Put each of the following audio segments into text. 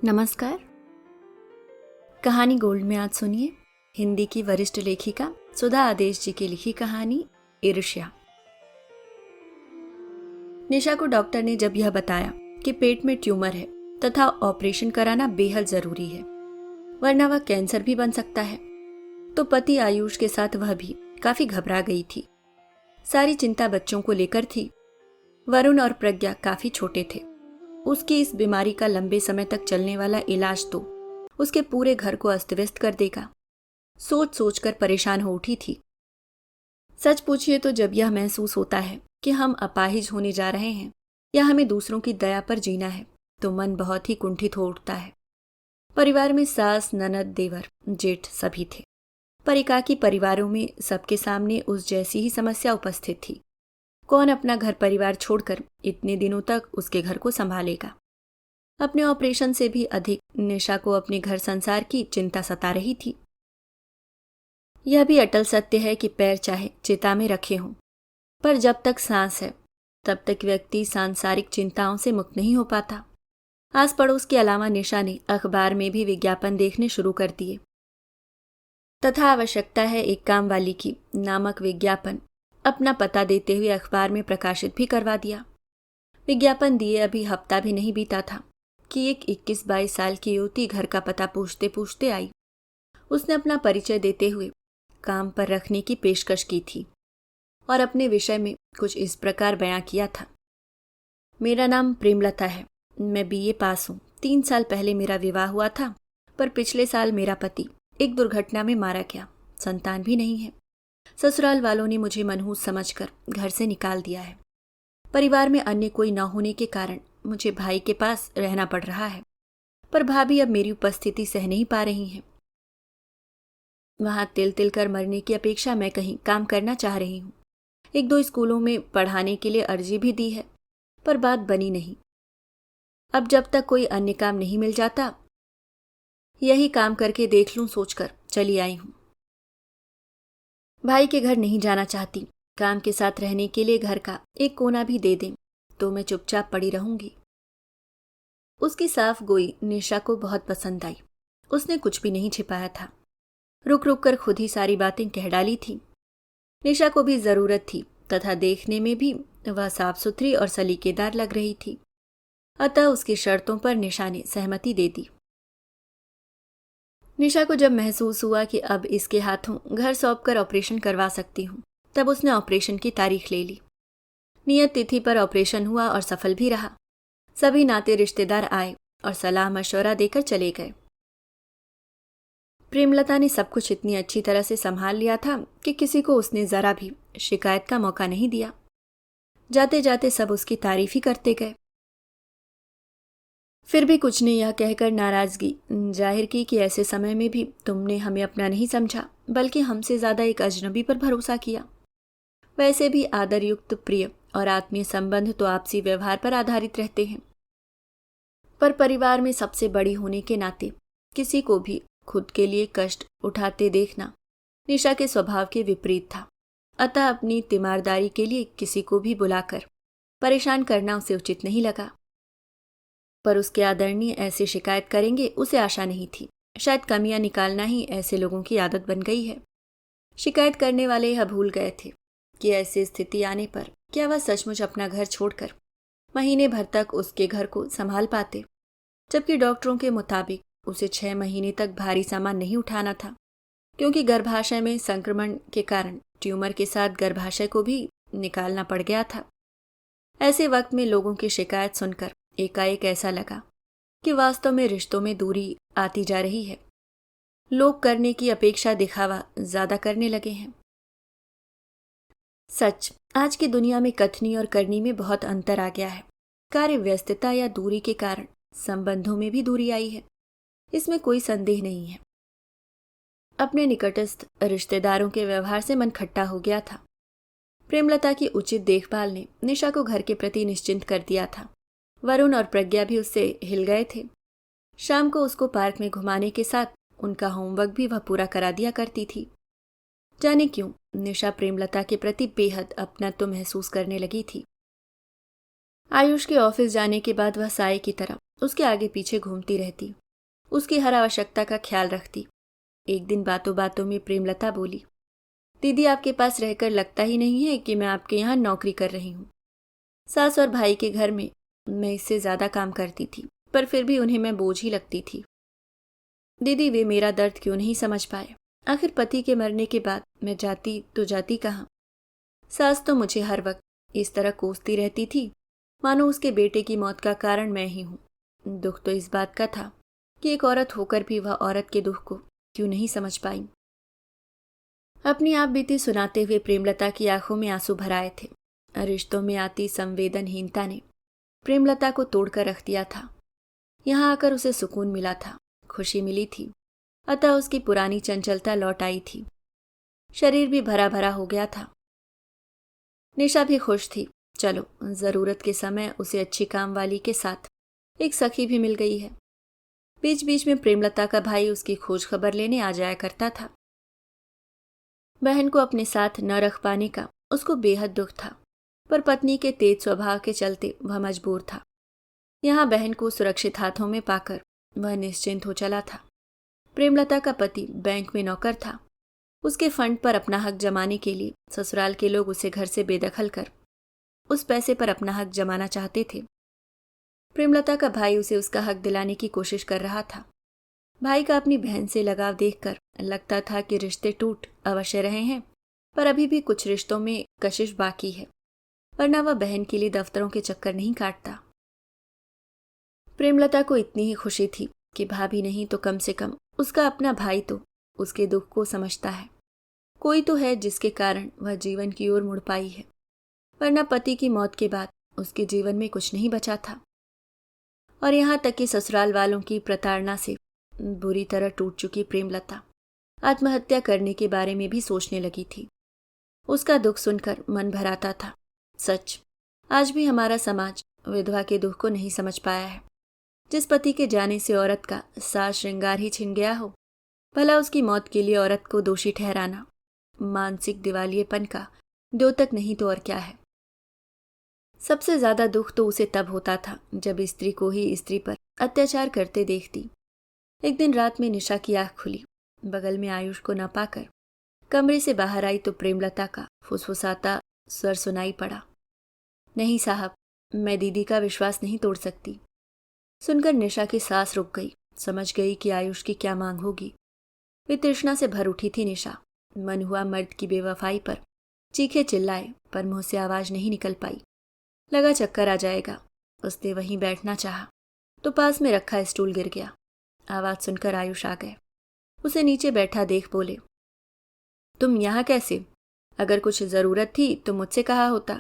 नमस्कार। कहानी गोल्ड में आज सुनिए हिंदी की वरिष्ठ लेखिका सुधा आदेश जी की लिखी कहानी ईर्ष्या। निशा को डॉक्टर ने जब यह बताया कि पेट में ट्यूमर है तथा ऑपरेशन कराना बेहद जरूरी है, वरना वह कैंसर भी बन सकता है, तो पति आयुष के साथ वह भी काफी घबरा गई थी। सारी चिंता बच्चों को लेकर थी। वरुण और प्रज्ञा काफी छोटे थे। उसकी इस बीमारी का लंबे समय तक चलने वाला इलाज तो उसके पूरे घर को अस्त व्यस्त कर देगा, सोच सोच कर परेशान हो उठी थी। सच पूछिए तो जब यह महसूस होता है कि हम अपाहिज होने जा रहे हैं या हमें दूसरों की दया पर जीना है, तो मन बहुत ही कुंठित हो उठता है। परिवार में सास, ननद, देवर, जेठ सभी थे, पर एकाकी परिवारों में सबके सामने उस जैसी ही समस्या उपस्थित थी। कौन अपना घर परिवार छोड़कर इतने दिनों तक उसके घर को संभालेगा। अपने ऑपरेशन से भी अधिक निशा को अपने घर संसार की चिंता सता रही थी। यह भी अटल सत्य है कि पैर चाहे चिता में रखे हों, पर जब तक सांस है तब तक व्यक्ति सांसारिक चिंताओं से मुक्त नहीं हो पाता। आस पड़ोस के अलावा निशा ने अखबार में भी विज्ञापन देखने शुरू कर दिए तथा आवश्यकता है एक काम वाली की नामक विज्ञापन अपना पता देते हुए अखबार में प्रकाशित भी करवा दिया। विज्ञापन दिए अभी हफ्ता भी नहीं बीता था कि एक 21-22 साल की युवती घर का पता पूछते पूछते आई। उसने अपना परिचय देते हुए काम पर रखने की पेशकश की थी और अपने विषय में कुछ इस प्रकार बयां किया था। मेरा नाम प्रेमलता है, मैं बीए पास हूँ। 3 साल पहले मेरा विवाह हुआ था, पर पिछले साल मेरा पति एक दुर्घटना में मारा गया। संतान भी नहीं है। ससुराल वालों ने मुझे मनहूस समझकर घर से निकाल दिया है। परिवार में अन्य कोई न होने के कारण मुझे भाई के पास रहना पड़ रहा है, पर भाभी अब मेरी उपस्थिति सह नहीं पा रही हैं। वहां तिल तिल कर मरने की अपेक्षा मैं कहीं काम करना चाह रही हूँ। 1-2 स्कूलों में पढ़ाने के लिए अर्जी भी दी है, पर बात बनी नहीं। अब जब तक कोई अन्य काम नहीं मिल जाता, यही काम करके देख लूं सोचकर चली आई हूं। भाई के घर नहीं जाना चाहती। काम के साथ रहने के लिए घर का एक कोना भी दे दें तो मैं चुपचाप पड़ी रहूंगी। उसकी साफ गोई निशा को बहुत पसंद आई। उसने कुछ भी नहीं छिपाया था, रुक रुक कर खुद ही सारी बातें कह डाली थी। निशा को भी जरूरत थी तथा देखने में भी वह साफ सुथरी और सलीकेदार लग रही थी, अतः उसकी शर्तों पर निशा ने सहमति दे दी। निशा को जब महसूस हुआ कि अब इसके हाथों घर सौंपकर ऑपरेशन करवा सकती हूँ, तब उसने ऑपरेशन की तारीख ले ली। नियत तिथि पर ऑपरेशन हुआ और सफल भी रहा। सभी नाते रिश्तेदार आए और सलाह मशवरा देकर चले गए। प्रेमलता ने सब कुछ इतनी अच्छी तरह से संभाल लिया था कि किसी को उसने जरा भी शिकायत का मौका नहीं दिया। जाते जाते सब उसकी तारीफ ही करते गए। फिर भी कुछ ने यह कहकर नाराजगी जाहिर की कि ऐसे समय में भी तुमने हमें अपना नहीं समझा, बल्कि हमसे ज्यादा एक अजनबी पर भरोसा किया। वैसे भी आदरयुक्त, प्रिय और आत्मीय संबंध तो आपसी व्यवहार पर आधारित रहते हैं, पर परिवार में सबसे बड़ी होने के नाते किसी को भी खुद के लिए कष्ट उठाते देखना निशा के स्वभाव के विपरीत था। अतः अपनी तीमारदारी के लिए किसी को भी बुलाकर परेशान करना उसे उचित नहीं लगा। पर उसके आदरणीय ऐसी शिकायत करेंगे उसे आशा नहीं थी। शायद कमियां निकालना ही ऐसे लोगों की आदत बन गई है। शिकायत करने वाले यह भूल गए थे कि ऐसी स्थिति आने पर क्या वह सचमुच अपना घर छोड़कर महीने भर तक उसके घर को संभाल पाते, जबकि डॉक्टरों के मुताबिक उसे 6 महीने तक भारी सामान नहीं उठाना था, क्योंकि गर्भाशय में संक्रमण के कारण ट्यूमर के साथ गर्भाशय को भी निकालना पड़ गया था। ऐसे वक्त में लोगों की शिकायत सुनकर एकाएक ऐसा लगा कि वास्तव में रिश्तों में दूरी आती जा रही है। लोग करने की अपेक्षा दिखावा ज्यादा करने लगे हैं। सच, आज की दुनिया में कथनी और करनी में बहुत अंतर आ गया है। कार्य व्यस्तता या दूरी के कारण संबंधों में भी दूरी आई है, इसमें कोई संदेह नहीं है। अपने निकटस्थ रिश्तेदारों के व्यवहार से मन खट्टा हो गया था। प्रेमलता की उचित देखभाल ने निशा को घर के प्रति निश्चिंत कर दिया था। वरुण और प्रज्ञा भी उससे हिल गए थे। शाम को उसको पार्क में घुमाने के साथ उनका होमवर्क भी वह पूरा करा दिया करती थी। जाने क्यों निशा प्रेमलता के प्रति बेहद अपनत्व महसूस करने लगी थी। आयुष के ऑफिस जाने के बाद वह साये की तरह उसके आगे पीछे घूमती रहती, उसकी हर आवश्यकता का ख्याल रखती। एक दिन बातों बातों में प्रेमलता बोली, दीदी आपके पास रहकर लगता ही नहीं है कि मैं आपके यहाँ नौकरी कर रही हूँ। सास और भाई के घर में मैं इससे ज्यादा काम करती थी, पर फिर भी उन्हें मैं बोझ ही लगती थी। दीदी वे मेरा दर्द क्यों नहीं समझ पाए? आखिर पति के मरने के बाद मैं जाती तो जाती कहाँ? सास तो मुझे हर वक्त इस तरह कोसती रहती थी मानो उसके बेटे की मौत का कारण मैं ही हूँ। दुख तो इस बात का था कि एक औरत होकर भी वह औरत के दुख को क्यों नहीं समझ पाई। अपनी आप बीती सुनाते हुए प्रेमलता की आंखों में आंसू भर आए थे। रिश्तों में आती संवेदनहीनता ने प्रेमलता को तोड़कर रख दिया था। यहाँ आकर उसे सुकून मिला था, खुशी मिली थी, अतः उसकी पुरानी चंचलता लौट आई थी। शरीर भी भरा भरा हो गया था। निशा भी खुश थी। चलो, जरूरत के समय उसे अच्छी काम वाली के साथ एक सखी भी मिल गई है। बीच बीच में प्रेमलता का भाई उसकी खोज खबर लेने आ जाया करता था। बहन को अपने साथ न रख पाने का उसको बेहद दुख था, पर पत्नी के तेज स्वभाव के चलते वह मजबूर था। यहाँ बहन को सुरक्षित हाथों में पाकर वह निश्चिंत हो चला था। प्रेमलता का पति बैंक में नौकर था। उसके फंड पर अपना हक जमाने के लिए ससुराल के लोग उसे घर से बेदखल कर उस पैसे पर अपना हक जमाना चाहते थे। प्रेमलता का भाई उसे उसका हक दिलाने की कोशिश कर रहा था। भाई का अपनी बहन से लगाव देखकर लगता था कि रिश्ते टूट अवश्य रहे हैं, पर अभी भी कुछ रिश्तों में कशिश बाकी है, वरना वह बहन के लिए दफ्तरों के चक्कर नहीं काटता। प्रेमलता को इतनी ही खुशी थी कि भाभी नहीं तो कम से कम उसका अपना भाई तो उसके दुख को समझता है। कोई तो है जिसके कारण वह जीवन की ओर मुड़ पाई है, वरना पति की मौत के बाद उसके जीवन में कुछ नहीं बचा था। और यहाँ तक कि ससुराल वालों की प्रताड़ना से बुरी तरह टूट चुकी प्रेमलता आत्महत्या करने के बारे में भी सोचने लगी थी। उसका दुख सुनकर मन भर आता था। सच, आज भी हमारा समाज विधवा के दुख को नहीं समझ पाया है। जिस पति के जाने से औरत का साज श्रृंगार ही छिन गया हो, भला उसकी मौत के लिए औरत को दोषी ठहराना मानसिक दिवालियेपन का द्योतक नहीं तो और क्या है। सबसे ज्यादा दुख तो उसे तब होता था जब स्त्री को ही स्त्री पर अत्याचार करते देखती। एक दिन रात में निशा की आंख खुली। बगल में आयुष को न पाकर कमरे से बाहर आई तो प्रेमलता का फुसफुसाता स्वर सुनाई पड़ा, नहीं साहब, मैं दीदी का विश्वास नहीं तोड़ सकती। सुनकर निशा की सांस रुक गई। समझ गई कि आयुष की क्या मांग होगी। वे तृष्णा से भर उठी थी निशा। मन हुआ मर्द की बेवफाई पर चीखे चिल्लाए, पर मुंह से आवाज नहीं निकल पाई। लगा चक्कर आ जाएगा। उसने वहीं बैठना चाहा तो पास में रखा स्टूल गिर गया। आवाज सुनकर आयुष आ गए। उसे नीचे बैठा देख बोले, तुम यहाँ कैसे? अगर कुछ जरूरत थी तो मुझसे कहा होता।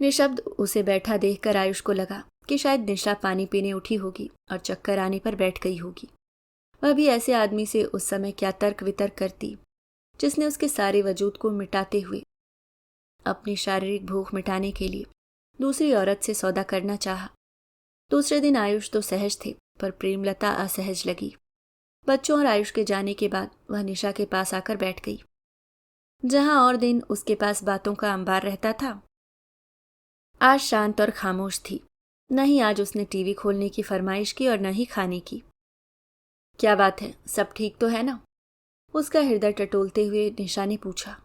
निशब्द उसे बैठा देखकर आयुष को लगा कि शायद निशा पानी पीने उठी होगी और चक्कर आने पर बैठ गई होगी। वह भी ऐसे आदमी से उस समय क्या तर्क वितर्क करती जिसने उसके सारे वजूद को मिटाते हुए अपनी शारीरिक भूख मिटाने के लिए दूसरी औरत से सौदा करना चाहा। दूसरे दिन आयुष तो सहज थे, पर प्रेमलता असहज लगी। बच्चों और आयुष के जाने के बाद वह निशा के पास आकर बैठ गई। जहां और दिन उसके पास बातों का अंबार रहता था, आज शांत और खामोश थी। न ही आज उसने टीवी खोलने की फरमाइश की और न ही खाने की। क्या बात है, सब ठीक तो है ना? उसका हृदय टटोलते हुए निशा ने पूछा।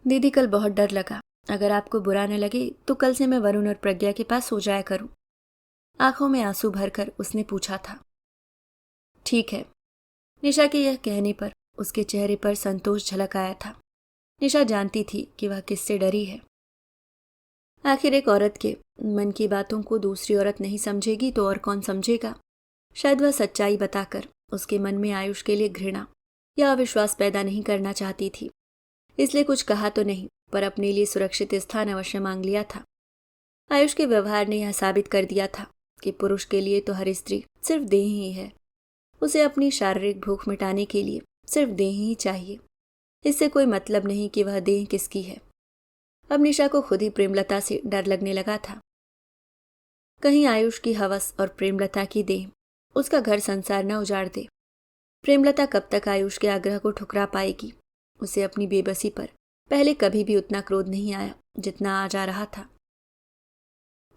दीदी, कल बहुत डर लगा। अगर आपको बुरा न लगे तो कल से मैं वरुण और प्रज्ञा के पास सो जाया करूं। आंखों में आंसू भरकर उसने पूछा था। ठीक है। निशा के यह कहने पर उसके चेहरे पर संतोष झलक आया था। निशा जानती थी कि वह किससे डरी है। आखिर एक औरत के मन की बातों को दूसरी औरत नहीं समझेगी तो और कौन समझेगा? शायद वह सच्चाई बताकर उसके मन में आयुष के लिए घृणा या अविश्वास पैदा नहीं करना चाहती थी, इसलिए कुछ कहा तो नहीं, पर अपने लिए सुरक्षित स्थान अवश्य मांग लिया था। आयुष के व्यवहार ने यह साबित कर दिया था कि पुरुष के लिए तो हर स्त्री सिर्फ देह ही है। उसे अपनी शारीरिक भूख मिटाने के लिए सिर्फ देह ही चाहिए। इससे कोई मतलब नहीं कि वह देह किसकी है। अब निशा को खुद ही प्रेमलता से डर लगने लगा था। कहीं आयुष की हवस और प्रेमलता की देह उसका घर संसार न उजाड़ दे। प्रेमलता कब तक आयुष के आग्रह को ठुकरा पाएगी? उसे अपनी बेबसी पर पहले कभी भी उतना क्रोध नहीं आया जितना आज आ रहा था।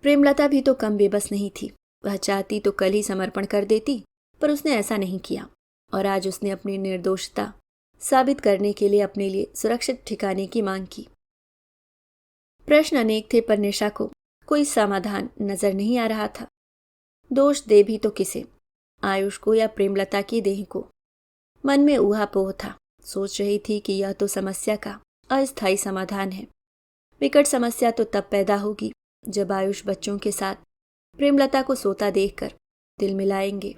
प्रेमलता भी तो कम बेबस नहीं थी। वह चाहती तो कल ही समर्पण कर देती, पर उसने ऐसा नहीं किया और आज उसने अपनी निर्दोषता साबित करने के लिए अपने लिए सुरक्षित ठिकाने की मांग की। प्रश्न अनेक थे, पर निशा को कोई समाधान नजर नहीं आ रहा था। दोष दे भी तो किसे, आयुष को या प्रेमलता की देह को? मन में ऊहापोह था। सोच रही थी कि यह तो समस्या का अस्थायी समाधान है। विकट समस्या तो तब पैदा होगी जब आयुष बच्चों के साथ प्रेमलता को सोता देखकर दिल मिलाएंगे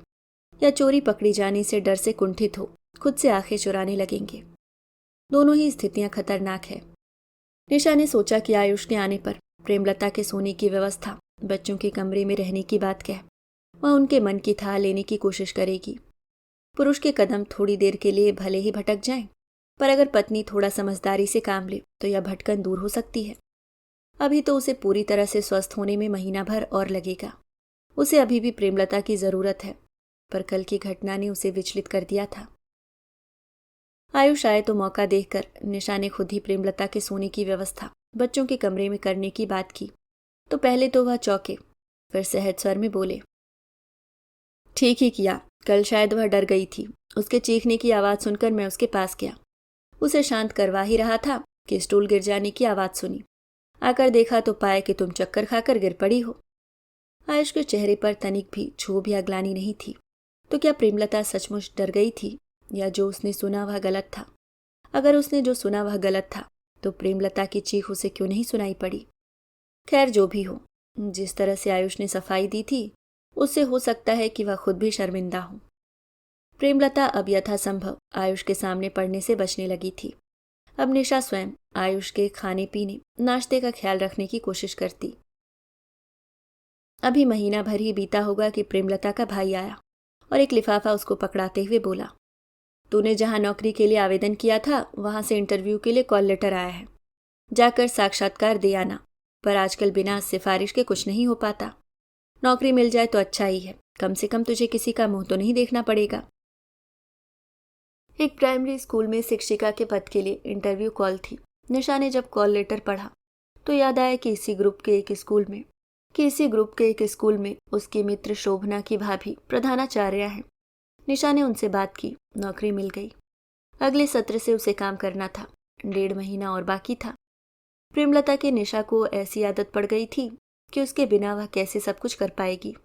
या चोरी पकड़ी जाने से डर से कुंठित हो खुद से आंखें चुराने लगेंगे। दोनों ही स्थितियां खतरनाक है। निशा ने सोचा कि आयुष के आने पर प्रेमलता के सोने की व्यवस्था, बच्चों के कमरे में रहने की बात कह वह उनके मन की थाह लेने की कोशिश करेगी। पुरुष के कदम थोड़ी देर के लिए भले ही भटक जाएं, पर अगर पत्नी थोड़ा समझदारी से काम ले तो यह भटकन दूर हो सकती है। अभी तो उसे पूरी तरह से स्वस्थ होने में महीना भर और लगेगा। उसे अभी भी प्रेमलता की जरूरत है, पर कल की घटना ने उसे विचलित कर दिया था। आयुष आए तो मौका देखकर निशा ने खुद ही प्रेमलता के सोने की व्यवस्था बच्चों के कमरे में करने की बात की तो पहले तो वह चौंके, फिर सहज स्वर में बोले, ठीक ही किया। कल शायद वह डर गई थी। उसके चीखने की आवाज सुनकर मैं उसके पास गया। उसे शांत करवा ही रहा था कि स्टूल गिर जाने की आवाज सुनी। आकर देखा तो पाया कि तुम चक्कर खाकर गिर पड़ी हो। आयुष के चेहरे पर तनिक भी क्षोभ या ग्लानि नहीं थी। तो क्या प्रेमलता सचमुच डर गई थी, या जो उसने सुना वह गलत था? अगर उसने जो सुना वह गलत था तो प्रेमलता की चीख उसे क्यों नहीं सुनाई पड़ी? खैर, जो भी हो, जिस तरह से आयुष ने सफाई दी थी उससे हो सकता है कि वह खुद भी शर्मिंदा हो। प्रेमलता अब यथासंभव आयुष के सामने पड़ने से बचने लगी थी। अब निशा स्वयं आयुष के खाने पीने नाश्ते का ख्याल रखने की कोशिश करती। अभी महीना भर ही बीता होगा कि प्रेमलता का भाई आया और एक लिफाफा उसको पकड़ाते हुए बोला, तूने जहां नौकरी के लिए आवेदन किया था वहां से इंटरव्यू के लिए कॉल लेटर आया है। जाकर साक्षात्कार दे आना, पर आजकल बिना सिफारिश के कुछ नहीं हो पाता। नौकरी मिल जाए तो अच्छा ही है, कम से कम तुझे किसी का मुंह तो नहीं देखना पड़ेगा। एक प्राइमरी स्कूल में शिक्षिका के पद के लिए इंटरव्यू कॉल थी। निशा ने जब कॉल लेटर पढ़ा तो याद आया कि इसी ग्रुप के एक स्कूल में उसकी मित्र शोभना की भाभी प्रधानाचार्य हैं। निशा ने उनसे बात की, नौकरी मिल गई। अगले सत्र से उसे काम करना था। 1.5 महीना और बाकी था। प्रेमलता की निशा को ऐसी आदत पड़ गई थी कि उसके बिना वह कैसे सब कुछ कर पाएगी,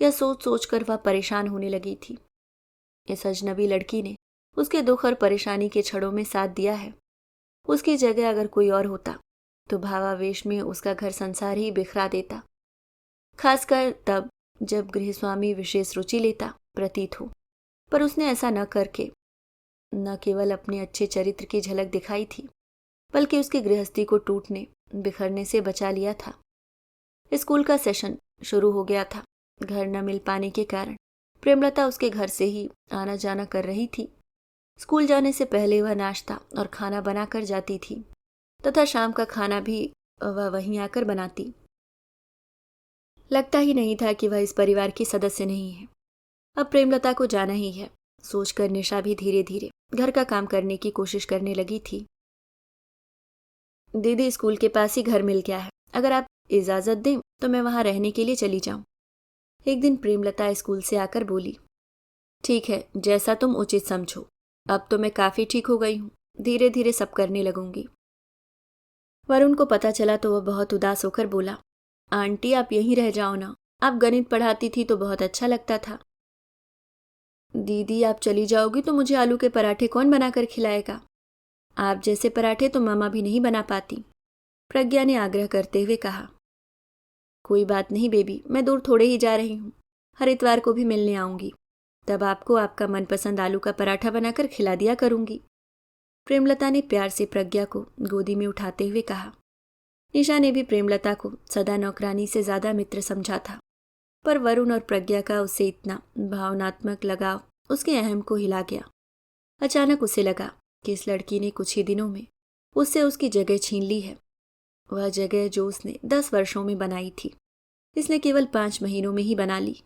यह सोच सोच कर वह परेशान होने लगी थी। इस अजनबी लड़की ने उसके दुख और परेशानी के छड़ों में साथ दिया है। उसकी जगह अगर कोई और होता तो भावावेश में उसका घर संसार ही बिखरा देता, खासकर तब जब गृहस्वामी विशेष रुचि लेता प्रतीत हो। पर उसने ऐसा न करके न केवल अपने अच्छे चरित्र की झलक दिखाई थी, बल्कि उसकी गृहस्थी को टूटने बिखरने से बचा लिया था। स्कूल का सेशन शुरू हो गया था। घर न मिल पाने के कारण प्रेमलता उसके घर से ही आना जाना कर रही थी। स्कूल जाने से पहले वह नाश्ता और खाना बनाकर जाती थी तथा शाम का खाना भी वह वहीं आकर बनाती। लगता ही नहीं था कि वह इस परिवार की सदस्य नहीं है। अब प्रेमलता को जाना ही है, सोचकर निशा भी धीरे धीरे घर का काम करने की कोशिश करने लगी थी। दीदी, स्कूल के पास ही घर मिल गया है, अगर आप इजाजत दें तो मैं वहां रहने के लिए चली जाऊं। एक दिन प्रेमलता स्कूल से आकर बोली, ठीक है, जैसा तुम उचित समझो। अब तो मैं काफी ठीक हो गई हूं, धीरे धीरे सब करने लगूंगी। वरुण को पता चला तो वह बहुत उदास होकर बोला, आंटी आप यहीं रह जाओ ना, आप गणित पढ़ाती थी तो बहुत अच्छा लगता था। दीदी, आप चली जाओगी तो मुझे आलू के पराठे कौन बनाकर खिलाएगा? आप जैसे पराठे तो मामा भी नहीं बना पाती, प्रज्ञा ने आग्रह करते हुए कहा। कोई बात नहीं बेबी, मैं दूर थोड़े ही जा रही हूँ, हर इतवार को भी मिलने आऊंगी, तब आपको आपका मनपसंद आलू का पराठा बनाकर खिला दिया करूंगी। प्रेमलता ने प्यार से प्रज्ञा को गोदी में उठाते हुए कहा। निशा ने भी प्रेमलता को सदा नौकरानी से ज्यादा मित्र समझा था, पर वरुण और प्रज्ञा का उससे इतना भावनात्मक लगाव उसके अहम को हिला गया। अचानक उसे लगा कि इस लड़की ने कुछ ही दिनों में उससे उसकी जगह छीन ली है। वह जगह जो उसने 10 वर्षों में बनाई थी, इसने केवल 5 महीनों में ही बना ली।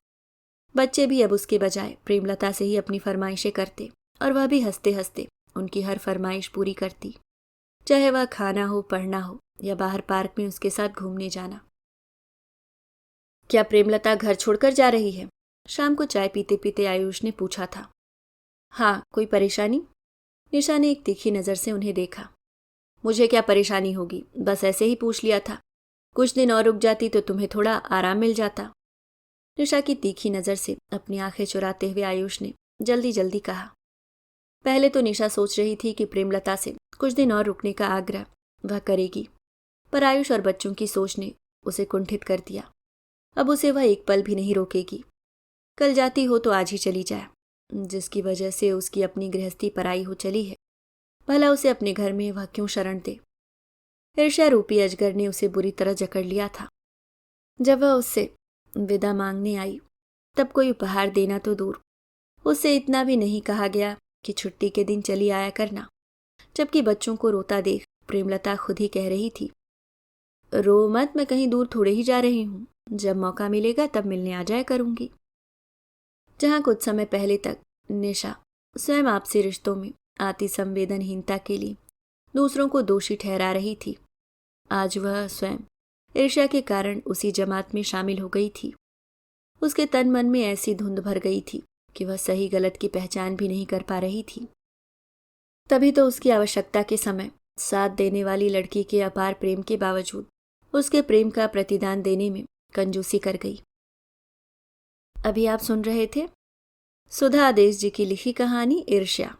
बच्चे भी अब उसके बजाय प्रेमलता से ही अपनी फरमाइशें करते और वह भी हंसते हंसते उनकी हर फरमाइश पूरी करती, चाहे वह खाना हो, पढ़ना हो या बाहर पार्क में उसके साथ घूमने जाना। क्या प्रेमलता घर छोड़कर जा रही है? शाम को चाय पीते पीते आयुष ने पूछा था। हाँ, कोई परेशानी? निशा ने एक तीखी नज़र से उन्हें देखा। मुझे क्या परेशानी होगी, बस ऐसे ही पूछ लिया था। कुछ दिन और रुक जाती तो तुम्हें थोड़ा आराम मिल जाता। निशा की तीखी नज़र से अपनी आंखें चुराते हुए आयुष ने जल्दी जल्दी कहा। पहले तो निशा सोच रही थी कि प्रेमलता से कुछ दिन और रुकने का आग्रह वह करेगी, पर आयुष और बच्चों की सोच ने उसे कुंठित कर दिया। अब उसे वह एक पल भी नहीं रोकेगी। कल जाती हो तो आज ही चली जाए। जिसकी वजह से उसकी अपनी गृहस्थी पराई हो चली है, भला उसे अपने घर में वह क्यों शरण दे। ईर्ष्या रूपी अजगर ने उसे बुरी तरह जकड़ लिया था। जब वह उससे विदा मांगने आई तब कोई उपहार देना तो दूर, उससे इतना भी नहीं कहा गया कि छुट्टी के दिन चली आया करना, जबकि बच्चों को रोता देख प्रेमलता खुद ही कह रही थी, रो मत, मैं कहीं दूर थोड़े ही जा रही हूं, जब मौका मिलेगा तब मिलने आ जाया करूंगी। जहां कुछ समय पहले तक निशा स्वयं आपसी रिश्तों में आती संवेदनहीनता के लिए दूसरों को दोषी ठहरा रही थी, आज वह स्वयं ईर्ष्या के कारण उसी जमात में शामिल हो गई थी। उसके तन मन में ऐसी धुंध भर गई थी कि वह सही गलत की पहचान भी नहीं कर पा रही थी। तभी तो उसकी आवश्यकता के समय साथ देने वाली लड़की के अपार प्रेम के बावजूद उसके प्रेम का प्रतिदान देने में कंजूसी कर गई। अभी आप सुन रहे थे सुधा आदेश जी की लिखी कहानी ईर्ष्या।